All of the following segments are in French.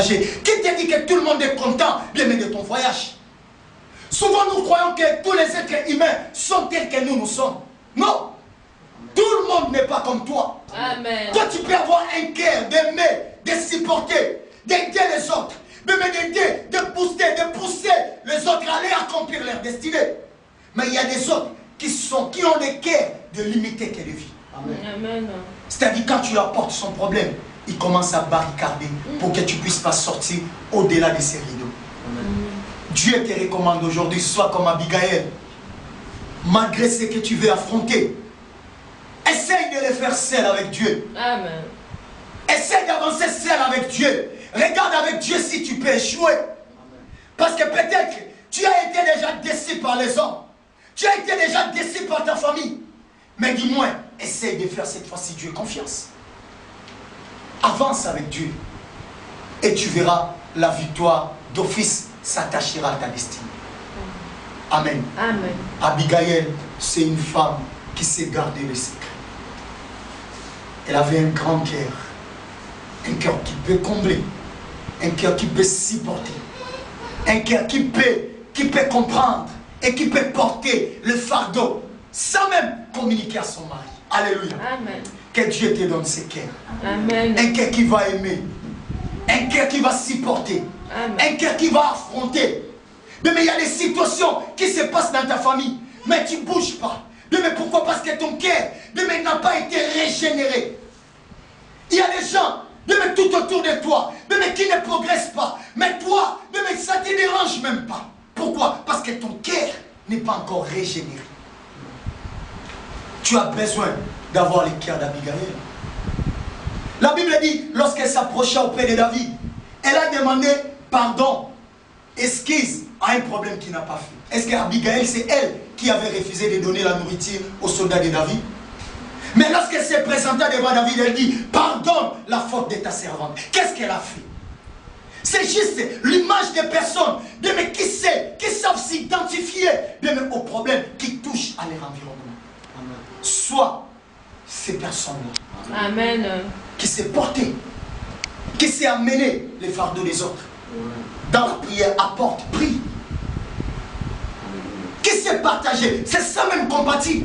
partager? Qui te dit que tout le monde est content, bien mais de ton voyage? Souvent nous croyons que tous les êtres humains sont tels que nous sommes. Non. Tout le monde n'est pas comme toi. Amen. Toi tu peux avoir un cœur d'aimer, de supporter, d'aider les autres, d'aider, de pousser les autres à aller accomplir leur destinée. Mais il y a des autres qui ont des cœurs de limiter tes vies. Amen. C'est-à-dire quand tu apportes son problème, il commence à barricader pour que tu ne puisses pas sortir au-delà de ces rideaux. Dieu te recommande aujourd'hui, sois comme Abigail. Malgré ce que tu veux affronter, essaye de le faire seul avec Dieu. Amen. Essaye d'avancer seul avec Dieu. Regarde avec Dieu si tu peux échouer. Parce que peut-être tu as été déjà déçu par les hommes. Tu as été déjà déçu par ta famille. Mais dis-moi, essaye de faire cette fois-ci Dieu confiance. Avance avec Dieu. Et tu verras la victoire d'office s'attachera à ta destinée. Amen. Amen. Abigail, c'est une femme qui sait garder le secret. Elle avait un grand cœur. Un cœur qui peut combler. Un cœur qui peut supporter. Un cœur qui peut comprendre. Et qui peut porter le fardeau sans même communiquer à son mari. Alléluia. Amen. Que Dieu te donne ce cœur. Amen. Un cœur qui va aimer. Un cœur qui va supporter. Amen. Un cœur qui va affronter. Mais il y a des situations qui se passent dans ta famille. Mais tu ne bouges pas. Mais pourquoi? Parce que ton cœur n'a pas été régénéré. Il y a des gens tout autour de toi qui ne progressent pas. Mais toi, ça ne te dérange même pas. Pourquoi? Parce que ton cœur n'est pas encore régénéré. Tu as besoin d'avoir le cœur d'Abigail. La Bible dit, lorsqu'elle s'approcha auprès de David, elle a demandé pardon, excuse à un problème qu'il n'a pas fait. Est-ce qu'Abigail, c'est elle qui avait refusé de donner la nourriture aux soldats de David? Mais lorsqu'elle s'est présentée devant David, elle dit, pardonne la faute de ta servante. Qu'est-ce qu'elle a fait? C'est juste l'image des personnes qui savent s'identifier aux problèmes qui touchent à leur environnement. Amen. Soit ces personnes-là. Amen. Qui s'est porté, qui s'est amené les fardeaux des autres. Dans la prière, apporte, prie. Qui s'est partagé. C'est ça même compatir.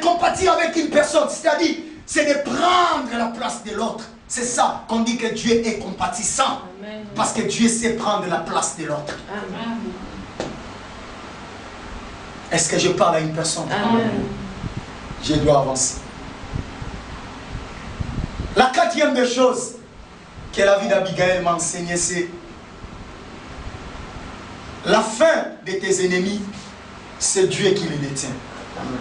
Compatir avec une personne, c'est-à-dire, c'est de prendre la place de l'autre. C'est ça qu'on dit que Dieu est compatissant. Amen. Parce que Dieu sait prendre la place de l'autre. Est-ce que je parle à une personne? Amen. Je dois avancer. La quatrième des choses que la vie d'Abigail m'a enseigné, c'est la fin de tes ennemis, c'est Dieu qui les détient. Amen.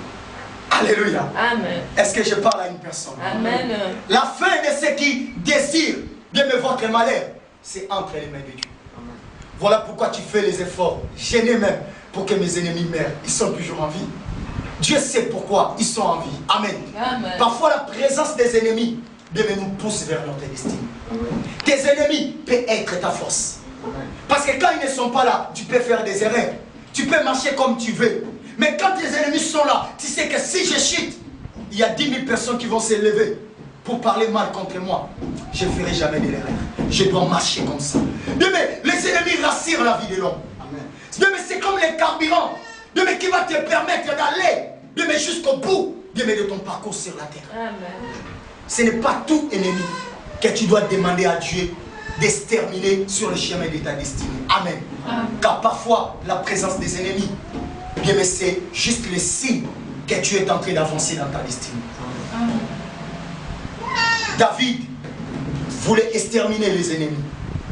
Alléluia. Amen. Est-ce que je parle à une personne? Amen. La fin de ceux qui désirent de me votre malheur, c'est entre les mains de Dieu. Amen. Voilà pourquoi tu fais les efforts, gênés même, pour que mes ennemis meurent. Ils sont toujours en vie. Dieu sait pourquoi ils sont en vie. Amen. Amen. Parfois la présence des ennemis nous pousse vers notre destinée. Amen. Tes ennemis peuvent être ta force. Amen. Parce que quand ils ne sont pas là, tu peux faire des erreurs. Tu peux marcher comme tu veux. Mais quand tes ennemis sont là, tu sais que si je chute, il y a 10 000 personnes qui vont se lever pour parler mal contre moi. Je ne ferai jamais de l'erreur. Je dois marcher comme ça. Mais les ennemis rassurent la vie de l'homme. Mais c'est comme les carburants qui va te permettre d'aller jusqu'au bout de ton parcours sur la terre. Amen. Ce n'est pas tout ennemi que tu dois demander à Dieu d'exterminer sur le chemin de ta destinée. Amen. Amen. Car parfois, la présence des ennemis, mais c'est juste le signe que tu es en train d'avancer dans ta destinée. Amen. David voulait exterminer les ennemis,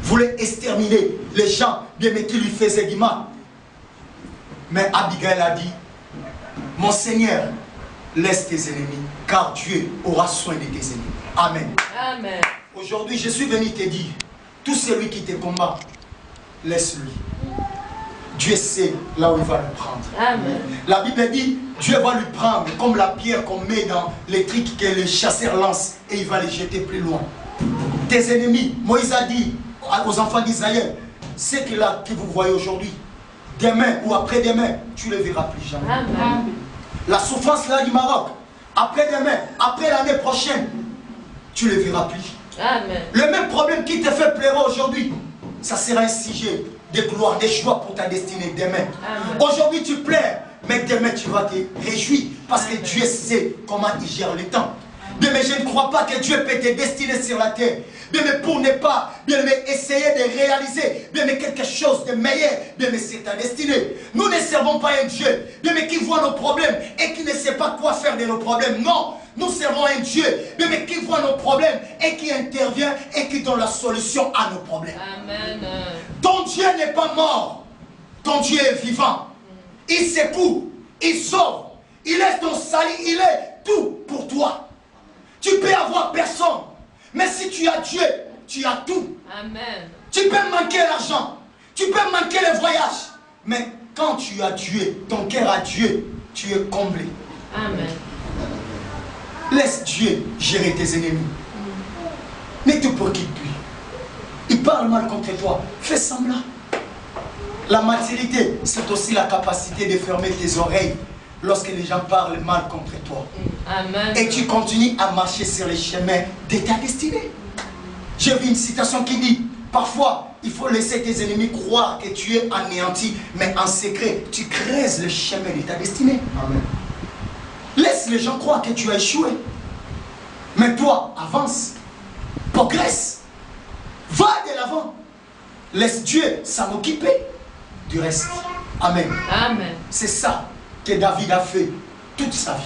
voulait exterminer les gens mais qui lui faisaient du mal. Mais Abigail a dit, mon Seigneur, laisse tes ennemis, car Dieu aura soin de tes ennemis. Amen. Amen. Aujourd'hui, je suis venu te dire, tout celui qui te combat, laisse-lui. Dieu sait là où il va le prendre. Amen. La Bible dit, Dieu va lui prendre comme la pierre qu'on met dans les trucs que les chasseurs lancent et il va les jeter plus loin. Tes ennemis, Moïse a dit aux enfants d'Israël, ce que vous voyez aujourd'hui, demain ou après-demain, tu ne les verras plus jamais. Amen. La souffrance là du Maroc, après-demain, après l'année prochaine, tu ne les verras plus. Amen. Le même problème fois aujourd'hui, ça sera un sujet de gloire, de joie pour ta destinée demain. Aujourd'hui tu pleures, mais demain tu vas te réjouir parce que Dieu sait comment il gère le temps. Bien, mais je ne crois pas que Dieu peut te destiner sur la terre. Bien, mais pour ne pas, bien, mais essayer de réaliser, bien, mais quelque chose de meilleur, bien, mais c'est ta destinée. Nous ne servons pas un Dieu, bien, mais qui voit nos problèmes et qui ne sait pas quoi faire de nos problèmes. Non, nous servons un Dieu, bien, mais qui voit nos problèmes et qui intervient et qui donne la solution à nos problèmes. Amen. Ton Dieu n'est pas mort, ton Dieu est vivant. Il secoue, il sauve, il est ton salut, il est tout pour toi. Tu peux avoir personne, mais si tu as Dieu, tu as tout. Amen. Tu peux manquer l'argent, tu peux manquer le voyage, mais quand tu as Dieu, ton cœur a Dieu, tu es comblé. Amen. Laisse Dieu gérer tes ennemis. Ne te préoccupe plus. Il parle mal contre toi, fais semblant. La maturité, c'est aussi la capacité de fermer tes oreilles lorsque les gens parlent mal contre toi. Amen. Et tu continues à marcher sur les chemins de ta destinée. J'ai vu une citation qui dit, parfois, il faut laisser tes ennemis croire que tu es anéanti, mais en secret, tu creuses le chemin de ta destinée. Amen. Laisse les gens croire que tu as échoué. Mais toi, avance, progresse, va de l'avant. Laisse Dieu s'en occuper du reste. Amen. Amen. C'est ça que David a fait toute sa vie.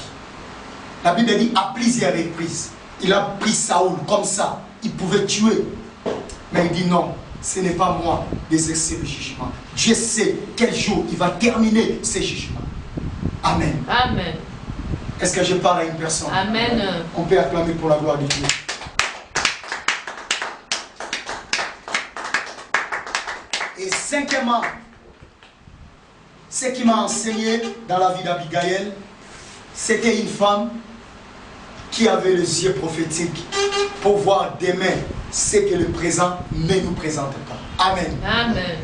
La Bible dit à plusieurs reprises, il a pris Saoul comme ça, il pouvait tuer. Mais il dit non, ce n'est pas moi d'exercer le jugement. Dieu sait quel jour il va terminer ce jugement. Amen. Amen. Est-ce que je parle à une personne? Amen. On peut acclamer pour la gloire de Dieu. Et cinquièmement, ce qui m'a enseigné dans la vie d'Abigail, c'était une femme qui avait les yeux prophétiques pour voir demain ce que le présent ne nous présente pas. Amen. Amen.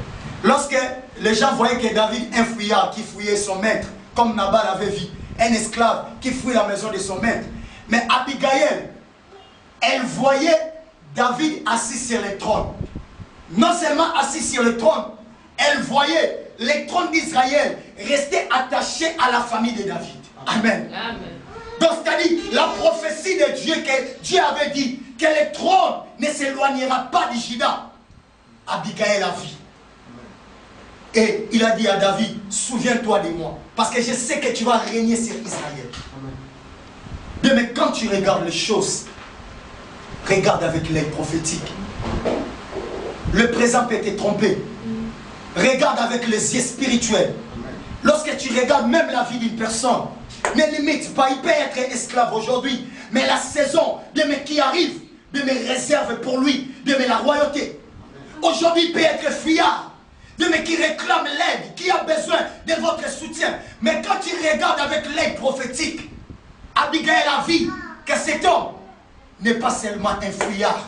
Lorsque les gens voyaient que David, un fouillard qui fouillait son maître, comme Nabal avait vu, un esclave qui fouille la maison de son maître. Mais Abigail, elle voyait David assis sur le trône. Non seulement assis sur le trône, elle voyait le trône d'Israël rester attaché à la famille de David. Amen. Amen. Donc c'est-à-dire la prophétie de Dieu que Dieu avait dit que le trône ne s'éloignera pas du Juda. Abigail a vu. Et il a dit à David, souviens-toi de moi, parce que je sais que tu vas régner sur Israël. Bien, mais quand tu regardes les choses, regarde avec l'œil prophétique. Le présent peut te tromper. Regarde avec les yeux spirituels. Lorsque tu regardes même la vie d'une personne, ne limite pas, il peut être esclave aujourd'hui, mais la saison, bien, mais qui arrive, bien, mais réserve pour lui, bien, mais la royauté. Aujourd'hui, il peut être fuyard, mais qui réclame l'aide, qui a besoin de votre soutien. Mais quand tu regardes avec l'œil prophétique, Abigail a vu que cet homme n'est pas seulement un fuyard,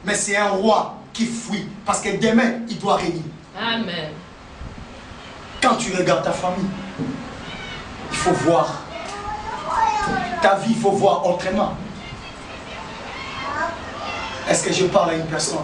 mais c'est un roi qui fuit, parce que demain, il doit régner. Amen. Quand tu regardes ta famille, il faut voir. Ta vie, il faut voir autrement. Est-ce que je parle à une personne?